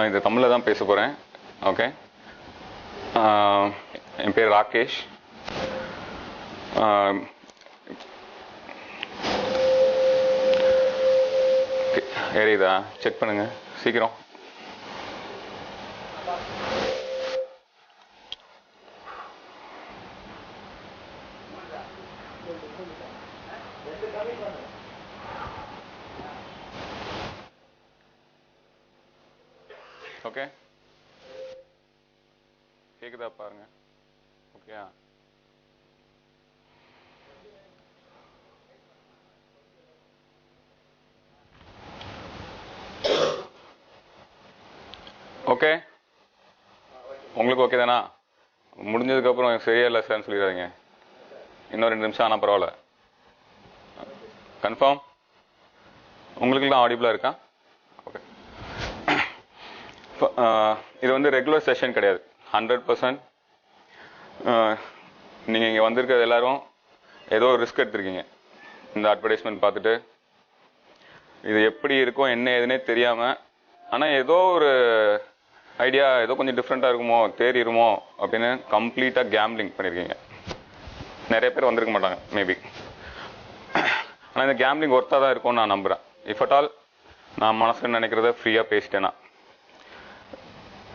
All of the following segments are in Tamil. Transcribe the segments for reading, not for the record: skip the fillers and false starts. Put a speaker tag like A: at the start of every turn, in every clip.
A: இது தமிழில் தான் பேச போகிறேன். ஓகே, என் பேர் ராகேஷ். ஏறியதா செக் பண்ணுங்க சீக்கிரம். ஓகே, கேக்குதா பாருங்க. ஓகே, ஓகே உங்களுக்கு ஓகே தானா? முடிஞ்சதுக்கப்புறம் சரியா இல்லை சார்னு சொல்லிடுறாங்க. இன்னும் 2 நிமிஷம் ஆனால் பரவாயில்ல. கன்ஃபார்ம் உங்களுக்குலாம் ஆடிபிளாக இருக்கா? ஓகே, இது வந்து ரெகுலர் செஷன் கிடையாது. 100% நீங்கள் இங்கே வந்திருக்கிறது எல்லாரும் ஏதோ ரிஸ்க் எடுத்திருக்கீங்க. இந்த அட்வர்டைஸ்மெண்ட் பார்த்துட்டு இது எப்படி இருக்கும் என்ன ஏதுன்னே தெரியாமல், ஆனால் ஏதோ ஒரு ஐடியா ஏதோ கொஞ்சம் டிஃப்ரெண்ட்டாக இருக்குமோ தேறிடுமோ அப்படின்னு கம்ப்ளீட்டாக கேம்லிங் பண்ணியிருக்கீங்க. நிறைய பேர் வந்திருக்க மாட்டாங்க மேபி. ஆனால் இந்த கேம்லிங் ஒர்த்தாக தான் இருக்கும்னு நான் நம்புகிறேன். இஃப் அட் ஆல் நான் மனசில் நினைக்கிறத ஃப்ரீயாக பேசிட்டேன்னா.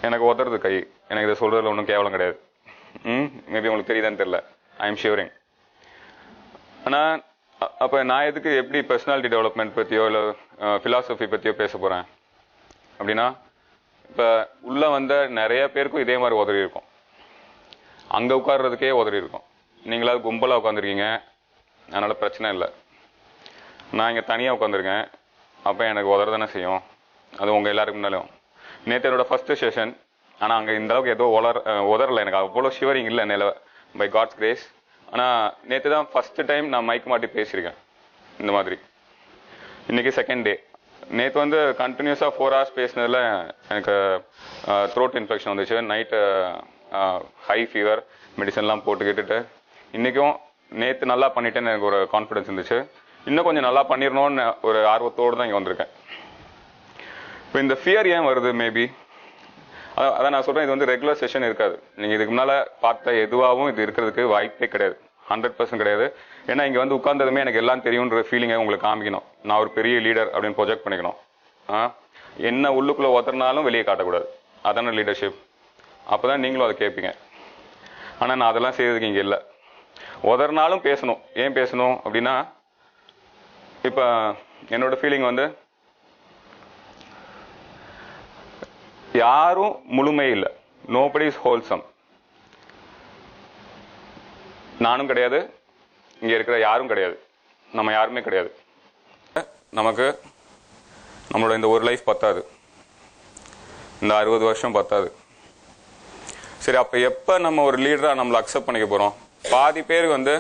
A: எனக்கு உதறது கை, எனக்கு இதை சொல்கிறதுல ஒன்றும் கேவலம் கிடையாது. மேபி உங்களுக்கு தெரியுதான்னு தெரியல, ஐ எம் ஷிவரிங். ஆனால் அப்போ நான் எதுக்கு எப்படி பர்சனாலிட்டி டெவலப்மெண்ட் பற்றியோ இல்லை ஃபிலாசபி பற்றியோ பேச போகிறேன் அப்படின்னா, இப்போ உள்ளே வந்த நிறைய பேருக்கும் இதே மாதிரி உதறி இருக்கும். அங்கே உட்கார்றதுக்கே உதறி இருக்கும். நீங்களாவது கும்பலாக உட்காந்துருக்கீங்க, அதனால் பிரச்சனை இல்லை. நான் இங்கே தனியாக உட்காந்துருக்கேன், அப்போ எனக்கு உதற தானே செய்யும். அது உங்கள் எல்லாருக்கும் முன்னாலும். நேற்று என்னோட ஃபஸ்ட்டு செஷன், ஆனால் அங்கே இந்த அளவுக்கு ஏதோ உதறலை. எனக்கு அவ்வளோ ஷிவரிங் இல்லை நில பை காட்ஸ் கிரேஸ். ஆனால் நேற்று தான் ஃபஸ்ட்டு டைம் நான் மைக் மாட்டி பேசியிருக்கேன் இந்த மாதிரி. இன்றைக்கி செகண்ட் டே. நேற்று வந்து கண்டினியூஸாக 4 hours பேசினதில் எனக்கு த்ரோட் இன்ஃபெக்ஷன் வந்துச்சு. நைட்டு ஹை ஃபீவர், மெடிசன்லாம் போட்டு கேட்டுட்டு இன்றைக்கும் நேற்று நல்லா பண்ணிட்டேன்னு எனக்கு ஒரு கான்ஃபிடன்ஸ் இருந்துச்சு. இன்னும் கொஞ்சம் நல்லா பண்ணிடணும்னு ஒரு ஆர்வத்தோடு தான் இங்கே வந்திருக்கேன். இப்போ இந்த ஃபியர் ஏன் வருது? மேபி அதான் நான் சொல்கிறேன், இது வந்து ரெகுலர் செஷன் இருக்காது. நீங்கள் இதுக்கு முன்னால் பார்த்த எதுவாகவும் இது இருக்கிறதுக்கு வாய்ப்பே கிடையாது. 100% கிடையாது. ஏன்னா இங்கே வந்து உட்கார்ந்ததுமே எனக்கு எல்லாம் தெரியுன்ற ஃபீலிங்கை உங்களுக்கு காமிக்கணும். நான் ஒரு பெரிய லீடர் அப்படின்னு ப்ரொஜெக்ட் பண்ணிக்கணும். என்ன உள்ளுக்குள்ளே ஒருத்தர்னாலும் வெளியே காட்டக்கூடாது. அதான லீடர்ஷிப். அப்போ தான் நீங்களும் அதை கேட்பீங்க. ஆனால் நான் அதெல்லாம் செய்யறதுக்கு இங்கே இல்லை. ஒதர்னாலும் பேசணும். ஏன் பேசணும் அப்படின்னா, இப்போ என்னோட ஃபீலிங் வந்து யாரும் முழுமை இல்லை. Nobody is wholesome. நானும் கிடையாது, இங்கே இருக்கிற யாரும் கிடையாது, நம்ம யாருமே கிடையாது. நமக்கு நம்மளோட இந்த ஒரு லைஃப் பத்தாது, இந்த 60 வருஷம் பத்தாது. சரி, அப்போ எப்போ நம்ம ஒரு லீடராக நம்மளை அக்செப்ட் பண்ணிக்க போகிறோம்? பாதி பேர் வந்து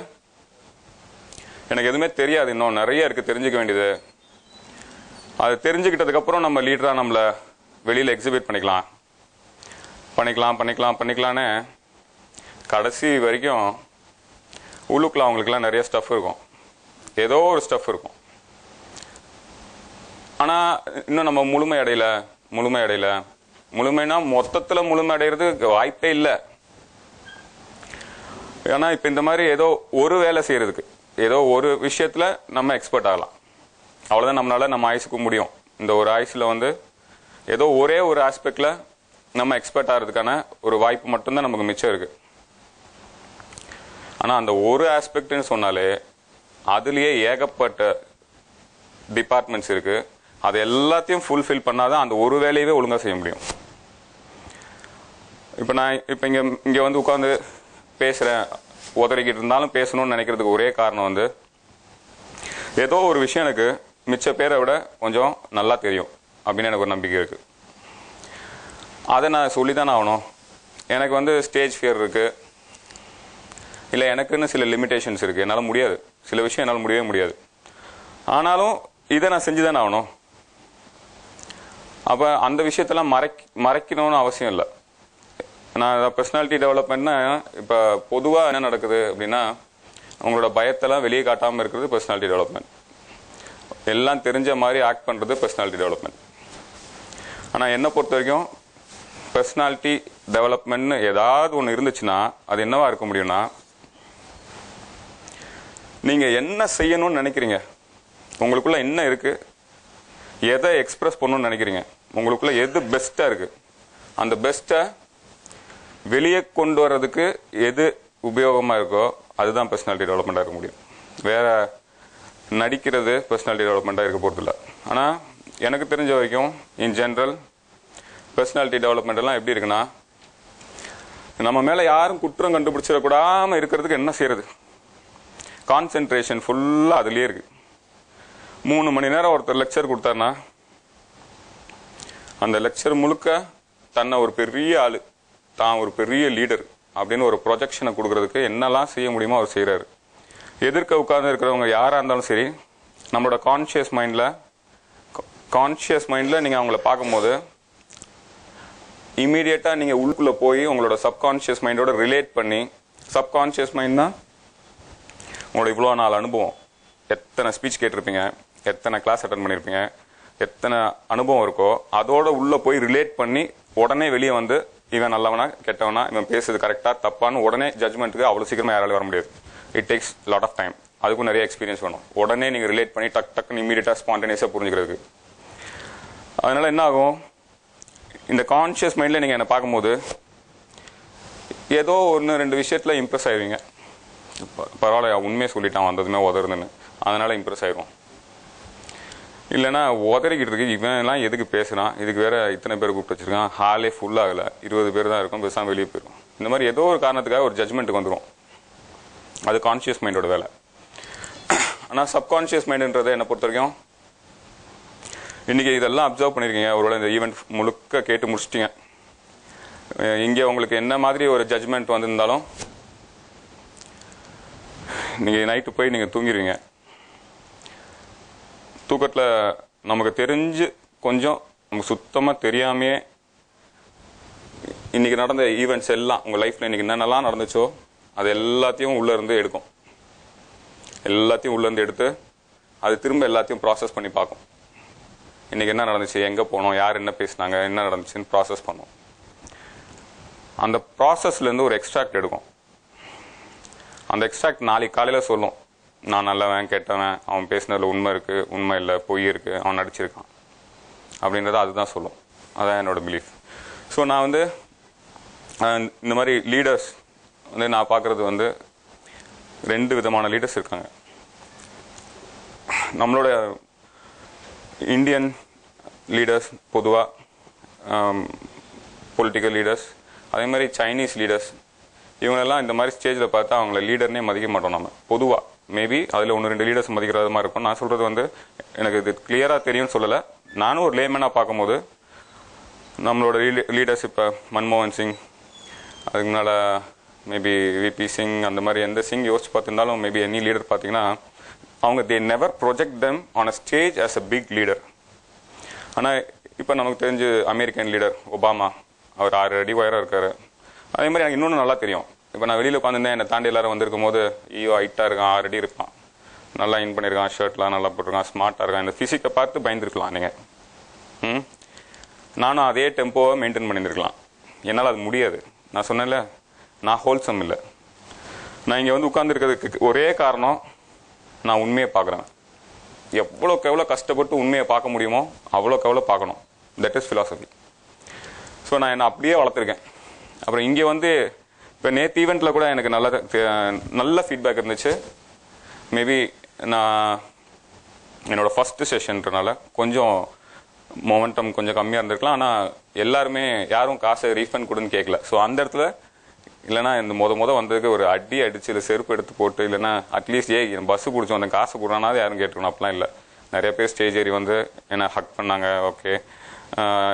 A: எனக்கு எதுவுமே தெரியாது, இன்னும் நிறைய இருக்குது தெரிஞ்சுக்க வேண்டியது. அது தெரிஞ்சுக்கிட்டதுக்கப்புறம் நம்ம லீடராக நம்மளை வெளியில் எக்ஸிபிட் பண்ணிக்கலான்னு கடைசி வரைக்கும் உள்ளுக்குள்ள அவங்களுக்குலாம் நிறைய ஸ்டஃப் இருக்கும், ஏதோ ஒரு ஸ்டஃப் இருக்கும். ஆனால் இன்னும் நம்ம முழுமை அடையல. முழுமைனா மொத்தத்தில் முழுமை அடைகிறதுக்கு வாய்ப்பே இல்லை. ஏன்னா இப்போ இந்த மாதிரி ஏதோ ஒரு வேலை செய்யறதுக்கு, ஏதோ ஒரு விஷயத்தில் நம்ம எக்ஸ்பர்ட் ஆகலாம். அவ்வளோதான் நம்மளால நம்ம ஆயுசுக்கு முடியும். இந்த ஒரு ஆயுசில் வந்து ஏதோ ஒரே ஒரு ஆஸ்பெக்டில் நம்ம எக்ஸ்பர்ட் ஆகிறதுக்கான ஒரு வாய்ப்பு மட்டும்தான் நமக்கு மிச்சம் இருக்கு. ஆனால் அந்த ஒரு ஆஸ்பெக்ட்னு சொன்னாலே அதுலேயே ஏகப்பட்ட டிபார்ட்மெண்ட்ஸ் இருக்கு. அது எல்லாத்தையும் ஃபுல்ஃபில் பண்ணாதான் அந்த ஒரு வேலையவே ஒழுங்காக செய்ய முடியும். இப்போ இங்கே வந்து உட்காந்து பேசுகிறேன், உதறிக்கிட்டு இருந்தாலும் பேசணும்னு நினைக்கிறதுக்கு ஒரே காரணம் வந்து ஏதோ ஒரு விஷயம் எனக்கு மிச்ச பேரை விட கொஞ்சம் நல்லா தெரியும் அப்படின்னு எனக்கு ஒரு நம்பிக்கை இருக்கு. அதை நான் சொல்லித்தானே ஆகணும். எனக்கு வந்து ஸ்டேஜ் ஃபியர் இருக்கு, இல்லை எனக்குன்னு சில லிமிடேஷன்ஸ் இருக்கு, என்னால் முடியாது, சில விஷயம் என்னால் முடியவே முடியாது. ஆனாலும் இதை நான் செஞ்சு தானே ஆகணும். அப்போ அந்த விஷயத்தெல்லாம் மறைக்கணும்னு அவசியம் இல்லை. நான் பர்சனாலிட்டி டெவலப்மெண்ட்னா இப்போ பொதுவாக என்ன நடக்குது அப்படின்னா, உங்களோட பயத்தெல்லாம் வெளியே காட்டாமல் இருக்கிறது பர்சனாலிட்டி டெவலப்மெண்ட். எல்லாம் தெரிஞ்ச மாதிரி ஆக்ட் பண்ணுறது பர்சனாலிட்டி டெவலப்மெண்ட். ஆனால் என்னை பொறுத்த வரைக்கும் பர்சனாலிட்டி டெவலப்மெண்ட்னு ஏதாவது ஒன்று இருந்துச்சுன்னா அது என்னவா இருக்க முடியும்னா, நீங்கள் என்ன செய்யணும்னு நினைக்கிறீங்க, உங்களுக்குள்ள என்ன இருக்கு, எதை எக்ஸ்பிரஸ் பண்ணணும்னு நினைக்கிறீங்க, உங்களுக்குள்ள எது பெஸ்ட்டாக இருக்கு, அந்த பெஸ்ட்டை வெளியே கொண்டு வர்றதுக்கு எது உபயோகமாக இருக்கோ அதுதான் பர்சனாலிட்டி டெவலப்மெண்ட்டாக இருக்க முடியும். வேற நடிக்கிறது பர்சனாலிட்டி டெவலப்மெண்ட்டாக இருக்க போகிறதில்ல. ஆனால் எனக்கு தெரிஞ்ச வரைக்கும் இன் ஜென்ரல் பர்சனாலிட்டி டெவலப்மெண்ட் எல்லாம் எப்படி இருக்குன்னா, நம்ம மேலே யாரும் குற்றம் கண்டுபிடிச்சிடக்கூடாமல் இருக்கிறதுக்கு என்ன செய்யறது, கான்சென்ட்ரேஷன் ஃபுல்லாக அதுலேயே இருக்கு. 3 மணி நேரம் ஒருத்தர் லெக்சர் கொடுத்தாருன்னா அந்த லெக்சர் முழுக்க தன்னை ஒரு பெரிய ஆளு, தான் ஒரு பெரிய லீடர் அப்படின்னு ஒரு ப்ரொஜெக்ஷனை கொடுக்கறதுக்கு என்னெல்லாம் செய்ய முடியுமோ அவர் செய்கிறாரு. எதிர்க்க உட்கார்ந்து இருக்கிறவங்க யாராக இருந்தாலும் சரி, நம்மளோட கான்ஷியஸ் மைண்டில் நீங்கள் அவங்கள பார்க்கும்போது இமீடியட்டாக நீங்கள் உள்ளுக்குள்ளே போய் உங்களோட சப்கான்ஷியஸ் மைண்டோட ரிலேட் பண்ணி, சப்கான்ஷியஸ் மைண்ட்னா உங்களோட இவ்வளோ நாள் அனுபவம், எத்தனை ஸ்பீச் கேட்டிருப்பீங்க, எத்தனை கிளாஸ் அட்டன் பண்ணியிருப்பீங்க, எத்தனை அனுபவம் இருக்கோ அதோட உள்ளே போய் ரிலேட் பண்ணி உடனே வெளியே வந்து இவன் நல்லவனா கெட்டவனா, இவன் பேசுறது கரெக்டாக தப்பான்னு உடனே ஜட்மெண்ட்டுக்கு அவ்வளோ சீக்கிரமாக யாராலும் வர முடியாது. It takes lot of time. அதுக்கும் நிறைய எக்ஸ்பீரியன்ஸ் வேணும். உடனே நீங்கள் ரிலேட் பண்ணி டக்குன்னு இமீடியட்டாக ஸ்பான்டேனியஸாக புரிஞ்சுக்கிறதுக்கு. அதனால என்ன ஆகும், இந்த கான்ஷியஸ் மைண்டில் நீங்கள் என்னை பார்க்கும்போது ஏதோ 1-2 விஷயத்தில் இம்ப்ரெஸ் ஆயிடுவீங்க. பரவாயில்ல உண்மையை சொல்லிட்டான் வந்ததுமே உதருதுன்னு, அதனால இம்ப்ரெஸ் ஆயிடும். இல்லைன்னா உதறிக்கிட்டு இருக்கு, இவன் எல்லாம் எதுக்கு பேசுறான், இதுக்கு வேற இத்தனை பேர் கூப்பிட்டு வச்சிருக்கான், ஹாலே ஃபுல் ஆகல, 20 பேர் தான் இருக்கும், பேசாமல் வெளியே போயிடும். இந்த மாதிரி ஏதோ ஒரு காரணத்துக்காக ஒரு ஜட்மெண்ட்டுக்கு வந்துடும். அது கான்ஷியஸ் மைண்டோட வேலை. ஆனால் சப்கான்ஷியஸ் மைண்டுன்றதை என்னை பொறுத்த வரைக்கும் இன்னைக்கு இதெல்லாம் அப்சர்வ் பண்ணியிருக்கீங்க. ஒருவேளை இந்த ஈவெண்ட் முழுக்க கேட்டு முடிச்சிட்டிங்க. இங்கே உங்களுக்கு என்ன மாதிரி ஒரு ஜட்மெண்ட் வந்திருந்தாலும் நீங்கள் நைட்டு போய் நீங்கள் தூங்கிடுவீங்க. தூக்கத்தில் நமக்கு தெரிஞ்சு கொஞ்சம் நமக்கு சுத்தமாக தெரியாமையே இன்னைக்கு நடந்த ஈவெண்ட்ஸ் எல்லாம் உங்கள் லைஃப்பில் இன்னைக்கு என்னென்னலாம் நடந்துச்சோ அது எல்லாத்தையும் உள்ளேருந்து எடுக்கும். எல்லாத்தையும் உள்ளேருந்து எடுத்து அது திரும்ப எல்லாத்தையும் ப்ராசஸ் பண்ணி பார்க்கும். இன்னைக்கு என்ன நடந்துச்சு, எங்கே போனோம், யார் என்ன பேசினாங்க, என்ன நடந்துச்சுன்னு ப்ராசஸ் பண்ணும். அந்த ப்ராசஸ்லேருந்து ஒரு எக்ஸ்ட்ராக்ட் எடுக்கும். அந்த எக்ஸ்ட்ராக்ட் நாளைக்கு காலையில் சொல்லும், நான் நல்லவன் கெட்டவன், அவன் பேசினதில் உண்மை இருக்குது, உண்மை இல்லை, பொய் இருக்குது, அவன் நடிச்சிருக்கான் அப்படின்றத அதுதான் சொல்லும். அதான் என்னோட பிலீஃப். ஸோ நான் வந்து இந்த மாதிரி லீடர்ஸ் வந்து நான் பார்க்குறது வந்து 2 விதமான லீடர்ஸ் இருக்காங்க. நம்மளோட இந்தியன் லீடர்ஸ் பொதுவாக பொலிட்டிக்கல் லீடர்ஸ், அதே மாதிரி சைனீஸ் லீடர்ஸ், இவங்களெல்லாம் இந்த மாதிரி ஸ்டேஜில் பார்த்தா அவங்கள லீடர்னே மதிக்க மாட்டோம் நம்ம பொதுவாக. மேபி அதில் 1-2 லீடர்ஸ் மதிக்கிறது மாதிரி இருக்கும். நான் சொல்கிறது வந்து எனக்கு இது கிளியராக தெரியும்னு சொல்லலை. நானும் ஒரு லேமனாக பார்க்கும்போது நம்மளோட லீடர்ஸ் இப்போ மன்மோகன் சிங், அதுக்கு முன்னால் மேபி விபி சிங், அந்த மாதிரி எந்த சிங் யோசிச்சு பார்த்துருந்தாலும் மேபி எனி லீடர் பார்த்தீங்கன்னா அவங்க they never project them on a stage as a big leader. ஆனால் இப்போ நமக்கு தெரிஞ்சு அமெரிக்கன் லீடர் ஒபாமா, அவர் 6 அடி உயரம் இருக்காரு. அதே மாதிரி எனக்கு இன்னொன்று நல்லா தெரியும். இப்போ நான் வெளியில் உட்காந்துருந்தேன், என்னை தாண்டி எல்லாரும் வந்திருக்கும் போது ஐயோ ஹைட்டாக இருக்கான், 6 அடி இருப்பான், நல்லா இன் பண்ணியிருக்கான், ஷர்ட்லாம் நல்லா போட்டிருக்கான், ஸ்மார்ட்டாக இருக்கான், இந்த ஃபிசிக்கை பார்த்து பயந்துருக்கலாம் நீங்கள். நானும் அதே டெம்போவை மெயின்டைன் பண்ணியிருக்கலாம். என்னால் அது முடியாது. நான் சொன்னேன்ல, நான் ஹோல்சம் இல்லை. நான் இங்கே வந்து உட்காந்துருக்கிறதுக்கு ஒரே காரணம், நான் உண்மையை பார்க்குறேன். எவ்வளோக்கு எவ்வளோ கஷ்டப்பட்டு உண்மையை பார்க்க முடியுமோ அவ்வளோக்கு எவ்வளோ பார்க்கணும். That is philosophy. ஸோ நான் என்னை அப்படியே வளர்த்துருக்கேன். அப்புறம் இங்கே வந்து இப்போ நேற்று ஈவெண்ட்டில் கூட எனக்கு நல்ல ஃபீட்பேக் இருந்துச்சு. மேபி நான் என்னோட ஃபஸ்ட்டு செஷன்றனால கொஞ்சம் மொமெண்டம் கொஞ்சம் கம்மியாக இருந்திருக்கலாம். ஆனால் எல்லாருமே யாரும் காசை ரீஃபண்ட் கொடுன்னு கேட்கல. ஸோ அந்த இடத்துல இல்லைனா இந்த முத வந்ததுக்கு ஒரு அடி அடிச்சு இல்லை செருப்பு எடுத்து போட்டு இல்லைன்னா அட்லீஸ்ட் பஸ்ஸு பிடிச்சோம் அந்த காசு கொடுறானாவது யாரும் கேட்டுக்கணும். அப்படிலாம் இல்லை. நிறைய பேர் ஸ்டேஜ் ஏறி வந்து என்னை ஹக் பண்ணாங்க. ஓகே,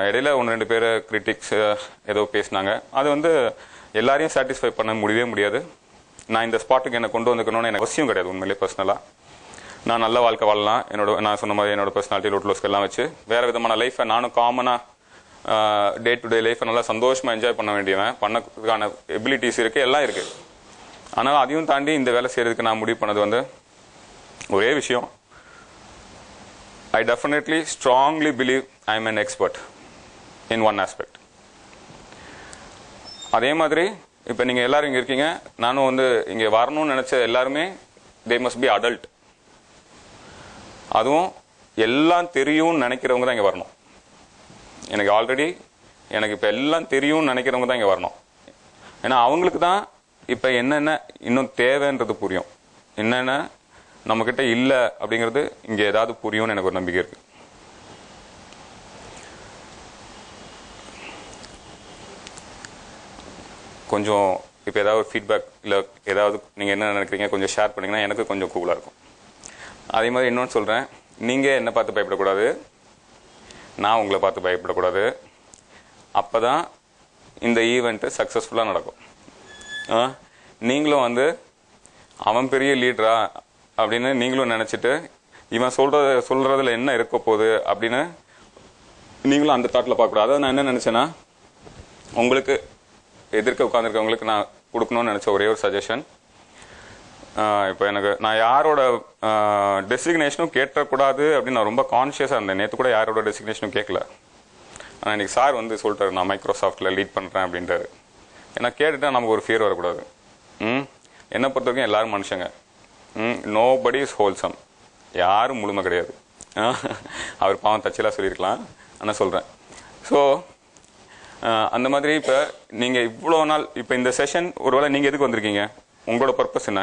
A: இடையில 1-2 பேர் கிரிட்டிக்ஸ் ஏதோ பேசினாங்க. அது வந்து எல்லாரையும் சாட்டிஸ்ஃபை பண்ண முடியாது. நான் இந்த ஸ்பாட்டுக்கு என்னை கொண்டு வந்துக்கணும்னு எனக்கு அவசியம் கிடையாது. உண்மையிலே பர்சனலாக நான் நல்ல வாழ்க்கை வாழலாம். நான் சொன்ன மாதிரி என்னோட பர்சனாலிட்டி லோட்லோஸ்க்கு எல்லாம் வச்சு வேறு விதமான லைஃப்பை நானும் காமனாக டே டு டே லைஃப்பை நல்லா சந்தோஷமாக என்ஜாய் பண்ண வேண்டியவன். பண்ணதுக்கான எபிலிட்டிஸ் இருக்குது, எல்லாம் இருக்குது. ஆனால் அதையும் தாண்டி இந்த வேலை செய்கிறதுக்கு நான் முடிவு பண்ணது வந்து ஒரே விஷயம். I definitely strongly believe I am an expert. In one aspect. அதே மாதிரி இப்போ நீங்கள் எல்லாரும் இங்கே இருக்கீங்க, நானும் வந்து இங்கே வரணும்னு நினச்ச எல்லாருமே தே மஸ்ட் பி அடல்ட். அதுவும் எல்லாம் தெரியும்னு நினைக்கிறவங்க தான் இங்கே வரணும். எனக்கு ஆல்ரெடி எனக்கு இப்போ எல்லாம் தெரியும்னு நினைக்கிறவங்க தான் இங்கே வரணும். ஏன்னா அவங்களுக்கு தான் இப்போ என்னென்ன இன்னும் தேவைன்றது புரியும், என்னென்ன நம்மக்கிட்ட இல்லை அப்படிங்கிறது இங்கே ஏதாவது புரியும்னு எனக்கு ஒரு நம்பிக்கை இருக்கு. கொஞ்சம் இப்போ ஏதாவது ஃபீட்பேக் இல்லை ஏதாவது நீங்கள் என்ன நினைக்கிறீங்க கொஞ்சம் ஷேர் பண்ணிங்கன்னா எனக்கு கொஞ்சம் கூலாக இருக்கும். அதே மாதிரி இன்னொன்று சொல்கிறேன், நீங்கள் என்னை பார்த்து பயப்படக்கூடாது, நான் உங்களை பார்த்து பயப்படக்கூடாது. அப்போ தான் இந்த ஈவெண்ட்டு சக்ஸஸ்ஃபுல்லாக நடக்கும். நீங்களும் வந்து அவன் பெரிய லீடரா அப்படின்னு நீங்களும் நினச்சிட்டு இவன் சொல்கிறதுல என்ன இருக்க போகுது அப்படின்னு நீங்களும் அந்த தாட்டில் பார்க்கக்கூடாது. அதாவது நான் என்ன நினச்சேன்னா, உங்களுக்கு எதிர்க்க உட்காந்துருக்கவங்களுக்கு நான் கொடுக்கணும்னு நினச்ச ஒரே ஒரு சஜஷன், இப்போ நான் யாரோட டெசிக்னேஷனும் கேட்டக்கூடாது அப்படின்னு நான் ரொம்ப கான்ஷியஸாக இருந்தேன். நேற்று கூட யாரோட டெசிக்னேஷனும் கேட்கல. ஆனால் இன்னைக்கு சார் வந்து சொல்லிட்டாரு நான் மைக்ரோசாஃப்ட்டில் லீட் பண்ணுறேன் அப்படின்றாரு. ஏன்னா கேட்டுட்டா நமக்கு ஒரு ஃபியர் வரக்கூடாது. என்னை பொறுத்த வரைக்கும் எல்லாரும் மனுஷங்க. Nobody is wholesome. யாரும் முழுமை கிடையாது. அவர் பாவம் தச்சலாக சொல்லியிருக்கலாம், ஆனால் சொல்கிறேன். ஸோ அந்த மாதிரி இப்போ நீங்கள் இவ்வளோ நாள் இப்போ இந்த செஷன் ஒருவேளை நீங்கள் எதுக்கு வந்திருக்கீங்க, உங்களோட பர்பஸ் என்ன?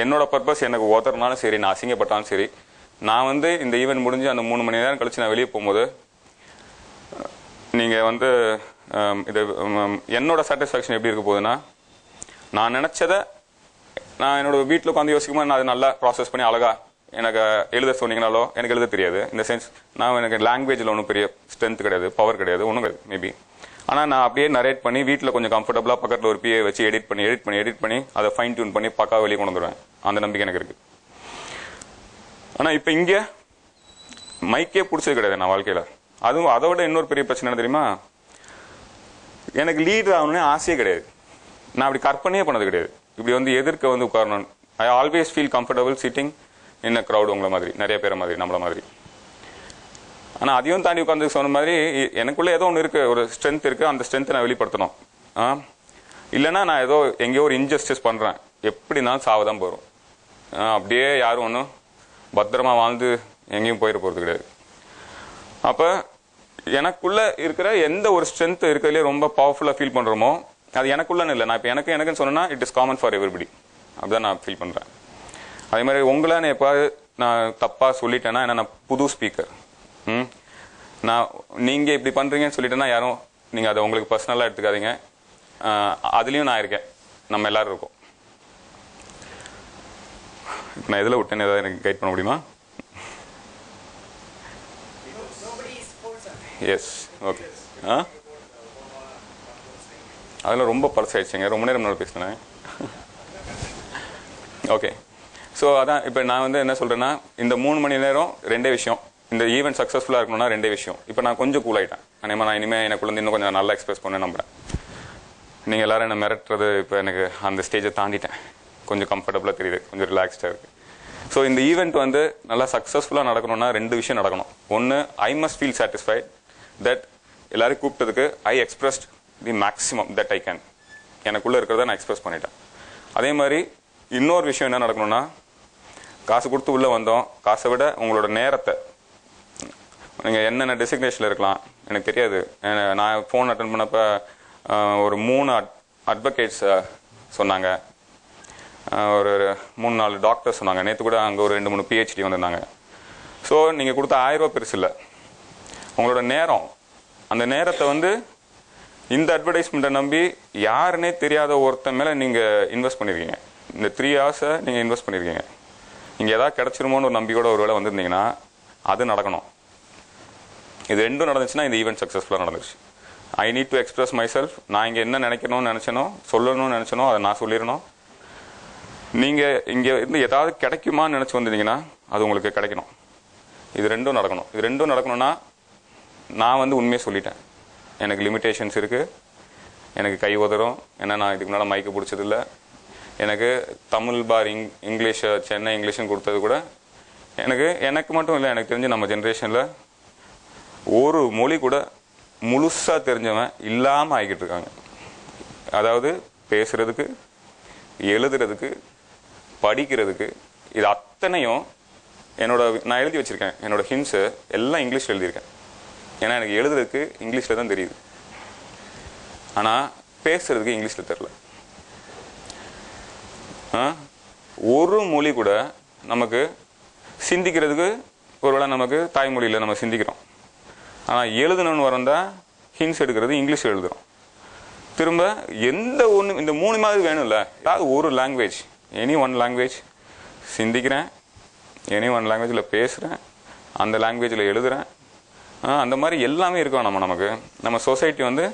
A: என்னோட பர்பஸ் எனக்கு ஒருத்தர்னாலும் சரி, நான் அசிங்கப்பட்டாலும் சரி, நான் வந்து இந்த ஈவெண்ட் முடிஞ்சு அந்த 3 மணி நேரம் கழிச்சு நான் வெளியே போகும்போது நீங்கள் வந்து இது என்னோட சாட்டிஸ்ஃபேக்ஷன் எப்படி இருக்க போகுதுன்னா, நான் நினச்சதை நான் என்னோட வீட்டில் உட்காந்து யோசிக்கும்போது நான் அதை நல்லா ப்ராசஸ் பண்ணி அழகா எனக்கு எழுத சொன்னீங்கனாலோ எனக்கு எழுத தெரியாது. இந்த சென்ஸ் நான் எனக்கு லாங்குவேஜில் ஒன்றும் பெரிய ஸ்ட்ரென்த் கிடையாது, பவர் கிடையாது, ஒன்றும் கிடையாது மேபி. ஆனால் நான் அப்படியே நரேட் பண்ணி வீட்டில் கொஞ்சம் கம்ஃபர்டபுளாக பக்கத்தில் ஒரு பிஏ வச்சு எடிட் பண்ணி அதை ஃபைன் டியூன் பண்ணி பக்கா வெளியே கொண்டு வந்துடுவேன். அந்த நம்பிக்கை எனக்கு இருக்குது. ஆனால் இப்போ இங்கே மைக்கே பிடிச்சது கிடையாது நான் வாழ்க்கையில். அதுவும் அதை விட இன்னொரு பெரிய பிரச்சனை என்ன தெரியுமா, எனக்கு லீடர் ஆகணும்னு ஆசையே கிடையாது. நான் அப்படி கற்பனையே பண்ணது கிடையாது. இப்படி வந்து எதிர்க்க வந்து உட்காரணும். I always feel comfortable sitting in a crowd, உங்களை மாதிரி நிறைய பேரை மாதிரி நம்மள மாதிரி. ஆனால் அதையும் தாண்டி உட்காந்து சொன்ன மாதிரி எனக்குள்ளே ஏதோ ஒன்று இருக்குது, ஒரு ஸ்ட்ரென்த் இருக்குது, அந்த ஸ்ட்ரென்த்தை நான் வெளிப்படுத்தணும். இல்லைன்னா நான் ஏதோ எங்கேயோ ஒரு இன்ஜஸ்டிஸ் பண்ணுறேன், எப்படினாலும் சாவதான் போகிறோம். அப்படியே யாரும் ஒன்றும் பத்திரமா வாழ்ந்து எங்கேயும் போயிட போகிறது கிடையாது. அப்போ எனக்குள்ள இருக்கிற எந்த ஒரு ஸ்ட்ரென்த் இருக்கிறதுலே ரொம்ப பவர்ஃபுல்லாக ஃபீல் பண்ணுறோமோ அது எனக்குள்ளன்னு இல்லை. நான் இப்போ எனக்குன்னு சொன்னேன்னா it is common for everybody. அப்படிதான் நான் ஃபீல் பண்ணுறேன். அதே மாதிரி உங்களை எப்போது நான் தப்பாக சொல்லிட்டேன்னா, என்ன நான் புது ஸ்பீக்கர், நான் நீங்கள் இப்படி பண்ணுறீங்கன்னு சொல்லிட்டேன்னா யாரும் நீங்கள் அதை உங்களுக்கு பர்சனலாக எடுத்துக்காதீங்க. அதுலேயும் நான் இருக்கேன், நம்ம எல்லாரும் இருக்கோம். நான் எதில் விட்டேன்னு ஏதாவது எனக்கு கைட் பண்ண முடியுமா? Yes, okay. அதெல்லாம் ரொம்ப பர்ஸ் ஆயிடுச்சுங்க, ரொம்ப நேரம் முன்னாடி பேசினேன். ஓகே, ஸோ அதான் இப்போ நான் வந்து என்ன சொல்கிறேன்னா, இந்த 3 மணி நேரம் ரெண்டே விஷயம். இந்த ஈவெண்ட் சக்ஸஸ்ஃபுல்லாக இருக்கணும்னா ரெண்டே விஷயம். இப்போ நான் கொஞ்சம் கூல் ஆகிட்டேன். நான் இனிமேல் எனக்குள்ள இன்னும் கொஞ்சம் நல்லா எக்ஸ்பிரஸ் பண்ண நம்புறேன். நீங்கள் எல்லாரும் என்ன மிரட்டுறது இப்போ எனக்கு அந்த ஸ்டேஜை தாண்டிட்டேன். கொஞ்சம் கம்ஃபர்டபுளாக தெரியுது, கொஞ்சம் ரிலாக்ஸ்டாக இருக்குது. ஸோ இந்த ஈவெண்ட் வந்து நல்லா சக்ஸஸ்ஃபுல்லாக நடக்கணும்னா 2 விஷயம் நடக்கணும். ஒன்று, I must feel satisfied that எல்லாரும் கூப்பிட்டதுக்கு I expressed the maximum that I can. எனக்குள்ளே இருக்கிறத நான் எக்ஸ்பிரஸ் பண்ணிட்டேன். அதே மாதிரி இன்னொரு விஷயம் என்ன நடக்கணும்னா, காசு கொடுத்து உள்ளே வந்தோம், காசை விட உங்களோட நேரத்தை, நீங்கள் என்னென்ன டெசிக்னேஷனில் இருக்கலாம் எனக்கு தெரியாது. நான் ஃபோன் அட்டன் பண்ணப்போ ஒரு 3 அட்வொகேட்ஸ் சொன்னாங்க, ஒரு 3-4 டாக்டர்ஸ் சொன்னாங்க. நேற்று கூட அங்கே ஒரு 2-3 PhD வந்திருந்தாங்க. ஸோ நீங்கள் கொடுத்த 1000 ரூபா பெருசு இல்லை, உங்களோட நேரம். அந்த நேரத்தை வந்து இந்த அட்வர்டைஸ்மெண்ட்டை நம்பி யாருன்னே தெரியாத ஒருத்தன் மேலே நீங்கள் இன்வெஸ்ட் பண்ணியிருக்கீங்க. இந்த 3 ஹவர்ஸை நீங்கள் இன்வெஸ்ட் பண்ணியிருக்கீங்க. இங்கே ஏதாவது கிடச்சிருமோன்னு ஒரு நம்பிக்கையோட ஒரு வேளை வந்திருந்தீங்கன்னா அது நடக்கணும். இது ரெண்டும் நடந்துச்சுன்னா இந்த ஈவெண்ட் சக்ஸஸ்ஃபுல்லாக நடந்துச்சு. I need to express my self. நான் இங்கே என்ன நினைக்கணும்னு நினச்சனோ, சொல்லணும்னு நினச்சனோ அதை நான் சொல்லிடணும். நீங்கள் இங்கே இருந்து ஏதாவது கிடைக்குமான்னு நினச்சி வந்திருந்தீங்கன்னா அது உங்களுக்கு கிடைக்கணும். இது ரெண்டும் நடக்கணும். இது ரெண்டும் நடக்கணும்னா நான் வந்து உண்மையை சொல்லிட்டேன். எனக்கு லிமிட்டேஷன்ஸ் இருக்குது, எனக்கு கை உதறும். ஏன்னா நான் இதுக்கு முன்னால் மைக்கு பிடிச்சதில்லை. எனக்கு தமிழ் பார் இங்கிலீஷ் சென்னை இங்கிலீஷும் கொடுத்தது கூட எனக்கு மட்டும் இல்லை, எனக்கு தெரிஞ்சு நம்ம ஜென்ரேஷனில் ஒரு மொழி கூட முழுசா தெரிஞ்சவன் இல்லாமல் ஆகிக்கிட்டு இருக்காங்க. அதாவது பேசுறதுக்கு, எழுதுறதுக்கு, படிக்கிறதுக்கு, இது அத்தனையும் நான் எழுதி வச்சிருக்கேன். என்னோட ஹிண்ட்ஸு எல்லாம் இங்கிலீஷில் எழுதியிருக்கேன். ஏன்னா எனக்கு எழுதுறதுக்கு இங்கிலீஷில் தான் தெரியுது, ஆனால் பேசுறதுக்கு இங்கிலீஷில் தெரில. ஒரு மொழி கூட நமக்கு சிந்திக்கிறதுக்கு ஒருவேளை நமக்கு தாய்மொழியில் நம்ம சிந்திக்கிறோம், ஆனால் எழுதணும்னு வரந்தா ஹிண்ட்ஸ் எடுக்கிறது இங்கிலீஷ் எழுதுகிறோம். திரும்ப எந்த ஒன்று இந்த 3 மாதிரி வேணும்ல. அதாவது ஒரு லாங்குவேஜ், எனி ஒன் லாங்குவேஜ் சிந்திக்கிறேன், எனி ஒன் லாங்குவேஜில் பேசுகிறேன், அந்த லாங்குவேஜில் எழுதுகிறேன். அந்த மாதிரி எல்லாமே இருக்கோம். நமக்கு நம்ம சொசைட்டி வந்து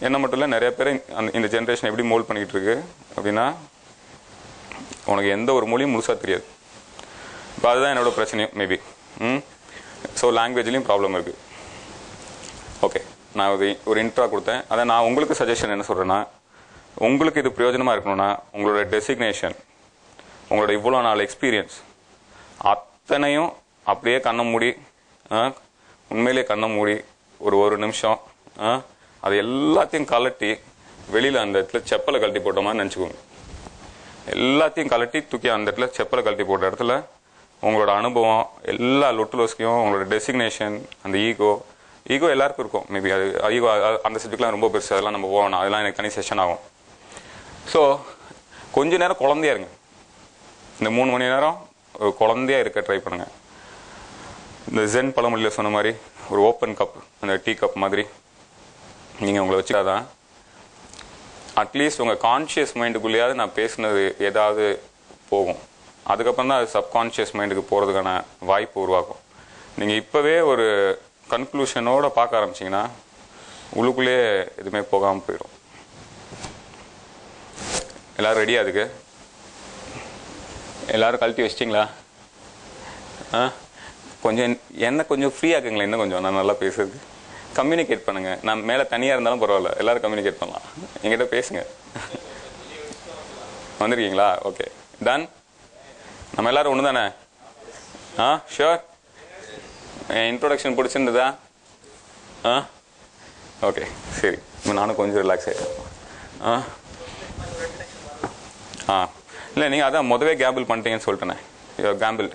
A: என்ன மட்டும் இல்லை, நிறைய பேர் இந்த ஜென்ரேஷன் எப்படி மோல்ட் பண்ணிக்கிட்டு இருக்கு அப்படின்னா, உனக்கு எந்த ஒரு மொழியும் முழுசாக தெரியாது. இப்போ அதுதான் என்னோட பிரச்சனையும் மேபி. ஸோ லாங்குவேஜ்லேயும் ப்ராப்ளம் இருக்குது. ஓகே, நான் ஒரு இன்ட்ரா கொடுத்தேன். அதை நான் உங்களுக்கு சஜஷன் என்ன சொல்கிறேன்னா, உங்களுக்கு இது பிரயோஜனமாக இருக்கணும்னா உங்களோட டெசிக்னேஷன், உங்களோட இவ்வளோ நாள் எக்ஸ்பீரியன்ஸ் அத்தனையும் அப்படியே கண்ணை மூடி, உண்மையிலே கண்ணை மூடி ஒரு நிமிஷம் அது எல்லாத்தையும் கலட்டி வெளியில் அந்த இடத்துல செப்பலை கழட்டி போட்ட மாதிரி நினச்சிக்கோங்க. எல்லாத்தையும் கலட்டி தூக்கி அந்த இடத்துல செப்பலை கழட்டி போட்ட இடத்துல உங்களோட அனுபவம், எல்லா லொட்டுலோஸ்கையும், உங்களோட டெசிக்னேஷன், அந்த ஈகோ எல்லாருக்கும் இருக்கும். மேபி அது ஈகோ அந்த சப்ஜெக்ட்லாம் ரொம்ப பெருசு, அதெல்லாம் நம்ம போகணும், அதெல்லாம் எனக்கு தனி செஷன் ஆகும். ஸோ கொஞ்ச நேரம் குழந்தையா இருங்க. இந்த 3 மணி நேரம் குழந்தையா இருக்க ட்ரை பண்ணுங்க. இந்த ஜென் பழமொழியில் சொன்ன மாதிரி ஒரு ஓப்பன் கப், அந்த டீ கப் மாதிரி நீங்கள் உங்களை வச்சுக்காதான் அட்லீஸ்ட் உங்கள் கான்ஷியஸ் மைண்டுக்குள்ளேயாவது நான் பேசுனது ஏதாவது போகும். அதுக்கப்புறம் தான் அது சப்கான்ஷியஸ் மைண்டுக்கு போகிறதுக்கான வாய்ப்பு உருவாக்கும். நீங்கள் இப்போவே ஒரு கன்க்ளூஷனோட பார்க்க ஆரம்பிச்சிங்கன்னா உள்ளுக்குள்ளேயே எதுவுமே போகாமல் போயிடும். எல்லோரும் ரெடியா? அதுக்கு எல்லோரும் கழட்டி வச்சிட்டிங்களா? கொஞ்சம் என்ன கொஞ்சம் ஃப்ரீயாக்குங்களேன், இன்னும் கொஞ்சம் நான் நல்லா பேசுறது. கம்யூனிகேட் பண்ணுங்க. நான் மேலே தனியாக இருந்தாலும் பரவாயில்ல, எல்லாரும் கம்யூனிகேட் பண்ணலாம். என்கிட்ட பேசுங்க. வந்திருக்கீங்களா? Okay, done. நம்ம எல்லாரும் ஒன்று தானே? ஷுர். என் இன்ட்ரோடக்ஷன் பிடிச்சிருந்ததா? ஓகே, சரி. நானும் கொஞ்சம் ரிலாக்ஸ் ஆகிட்டேன். இல்லை, நீங்கள் அதான் முதவே கேம்பிள் பண்ணிட்டீங்கன்னு சொல்லிட்டேனே. கேம்பிள்.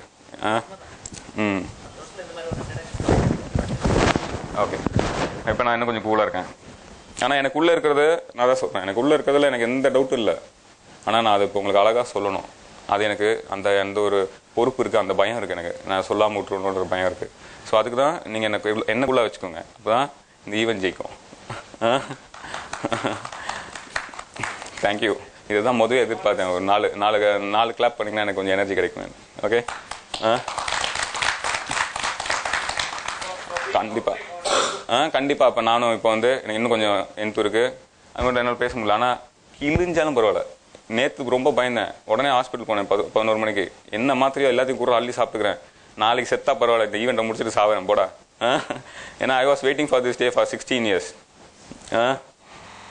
A: ஓகே, இப்போ நான் இன்னும் கொஞ்சம் கூலாக இருக்கேன். ஆனால் எனக்கு உள்ளே இருக்கிறது நான் தான் சொல்கிறேன். எனக்கு உள்ளே இருக்கிறதுல எனக்கு எந்த டவுட்டும் இல்லை. ஆனால் நான் அது இப்போ உங்களுக்கு அழகாக சொல்லணும். அது எனக்கு அந்த ஒரு பொறுப்பு இருக்குது, அந்த பயம் இருக்குது. எனக்கு நான் சொல்லாமல் விட்டுருணுன்ற பயம் இருக்குது. ஸோ அதுக்கு தான் நீங்கள் என்னக்குள்ளே வச்சுக்கோங்க. அப்போ தான் இந்த ஈவென்ட் ஜெயிக்கும். தேங்க்யூ. இதுதான் முதல்ல எதிர்பார்த்தேன். ஒரு நாலு கிளாப் பண்ணிங்கன்னா எனக்கு கொஞ்சம் எனர்ஜி கிடைக்கும். ஓகே, கண்டிப்பாக. அப்போ நானும் இப்போ வந்து எனக்கு இன்னும் கொஞ்சம் என்த்து இருக்குது, அது மட்டும் என்னால் பேச முடியல. ஆனால் கிழிஞ்சாலும் பரவாயில்ல. நேற்றுக்கு ரொம்ப பயந்தேன், உடனே ஹாஸ்பிட்டல் போனேன் 11 மணிக்கு. என்ன மாத்திரையோ எல்லாத்தையும் கூட அள்ளி சாப்பிட்டுக்கிறேன். நாளைக்கு செத்தா பரவாயில்ல, இந்த ஈவெண்ட்டை முடிச்சுட்டு சாவேன் போடா. ஏன்னா I was waiting for this day for 16 years.